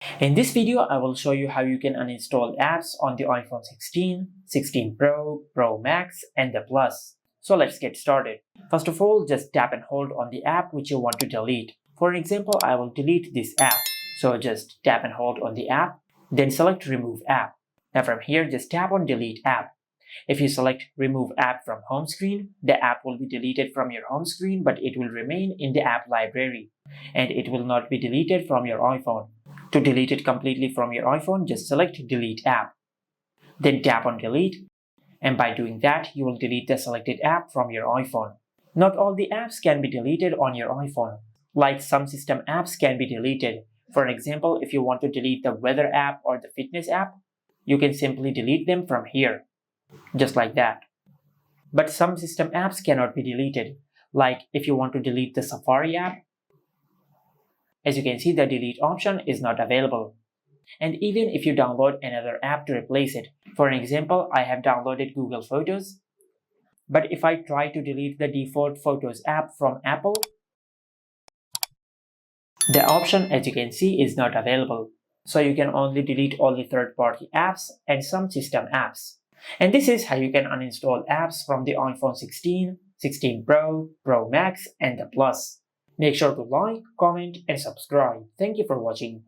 In this video, I will show you how you can uninstall apps on the iPhone 16, 16 Pro, Pro Max, and the Plus. So let's get started. First of all, just tap and hold on the app which you want to delete. For example, I will delete this app. So just tap and hold on the app, then select Remove App. Now from here, just tap on Delete App. If you select Remove App from home screen, the app will be deleted from your home screen, but it will remain in the app library, and it will not be deleted from your iPhone. To delete it completely from your iPhone, just select Delete App. Then tap on Delete, and by doing that, you will delete the selected app from your iPhone. Not all the apps can be deleted on your iPhone. Like some system apps can be deleted. For example, if you want to delete the weather app or the fitness app, you can simply delete them from here, just like that. But some system apps cannot be deleted. Like if you want to delete the Safari app, as you can see, the delete option is not available. And even if you download another app to replace it, for example, I have downloaded Google Photos, but if I try to delete the default Photos app from Apple, the option, as you can see, is not available. So you can only delete all the third-party apps and some system apps. And this is how you can uninstall apps from the iPhone 16, 16 Pro, Pro Max, and the Plus. Make sure to like, comment, and subscribe. Thank you for watching.